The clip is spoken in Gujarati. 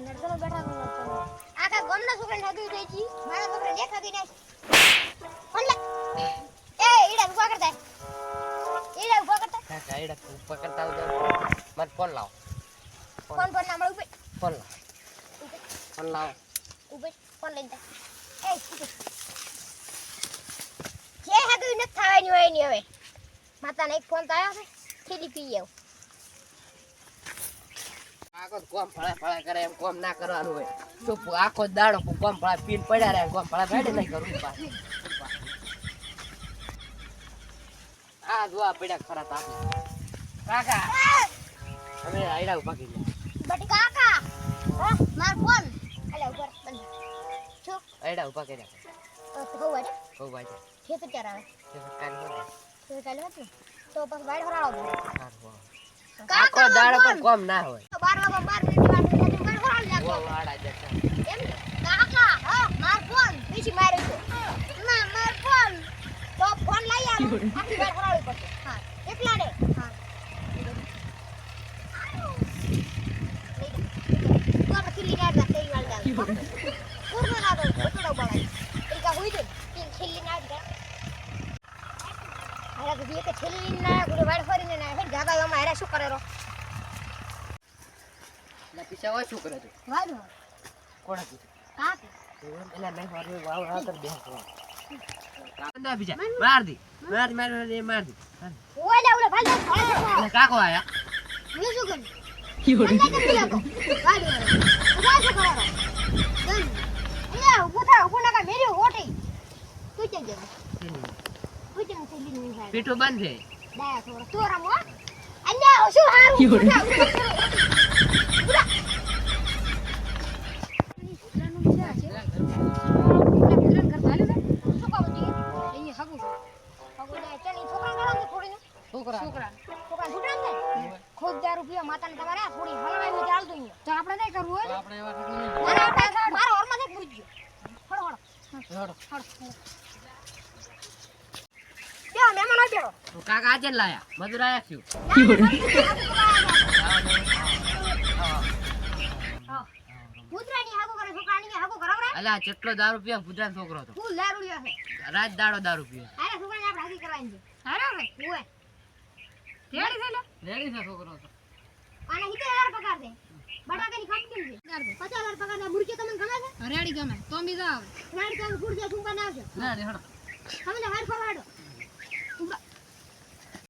નડતો બેઠા નડતો આખા ગમના છોકરાને હગી થઈ છી મારા છોકરા દેખાતી નહીં ઓલે એ ઈડા ઉભા કરતા કાકા ઈડા ઉભા કરતા મત ફોન લાવ ફોન ના મળું બે ફોન લાવ ઉભે ફોન લઈને એ જે હગી ન થાવાની હોય ની હવે માતાને એક ફોન આયો છે થેલી પી આવ આખો કોમ ફળા કરે એમ કોમ ના કરવાનું હોય તો આખો દાડો કોમ ફળા પીન પડ્યા રહે કોમ ફળા ગાડી નહીં કરું પાછું આ જોવા પડ્યા ખરા તાપી કાકા અમે આયડા ઉભા કરી બટી કાકા માર ફોન અલે ઉપર બંધ છો આયડા ઉભા કર્યા તો હોવાડે હો ભાઈ કે તો ચાર આવે કાલ કાલે હતું તો પછી વાડ હરાવો આખો દાડો પણ કોમ ના હોય 12 મિનિટ વાડ હરાવ ઓ વાડા જતા એમ કાકા માર ફોન બીજી માર્યો તો માર ફોન તો ફોન લઈ આવ આખી વાડ હરાવી પડશે હા એટલા દે હા તો આપણે ખીલી નાડતા તેઈ વાળ દાલ પૂર્ણ ના દો છોડો બળાઈ એકા હોઈ દે ખીલી નાડતા હાલા તો કે ખીલી ના ગુડે વાડ ફરીને ના હે જાગા માં હારા શું કરે રો ના પીછા હોય શું કરે તું વાડો કોણ કીધું કાકે એલા નહીં મારે વાવ રાતર બે કાંદા પીછા માર દી માર દી ઓલા ભાઈ કાકો આયા હું શું કરું બંદા કરી લો વાડો ઉભા શું કરો દન એ ઉભો ના મેરી ઓટી તું ચલ જે પૂછે ને થેલી ની ભાઈ પીઠો બંધ છે દાયા થોડા તોરા મો અલ્યા શું હારું રૂપિયા માતાને તમારે થોડી હલવાઈ માં ચાલતું તો આપણે નહીં કરવું હોય આપણે એવા મારા ઓરમાં નહીં પૂરી ગયો હળો બેહો મહેમાન આવી બેહો કાકા આજે લાયા મજૂર આયા છું કૂતરાની હાગો કરે છોકરાની હાગો કરાવરા અલા કેટલો દારૂ પીવા ગુજરાત છોકરો હતો ફૂલ દારૂ લ્યો છે રાત દાડો દારૂ પીવે અરે છોકરાને આપણે હાગી કરવાની છે અરે ઓય રેડી છે લે રેડી છે છોકરો હતો અને 70000 પગાર દે બટાકાની કંપની છે 50000 પગાર દે મુરકી તમને ગમે છે રેડી ગમે તો બીજા આવે રેડી તમે ગુડ જે સુંબા ના આવશે રેડી હડો તમે હાડ ફરવાડો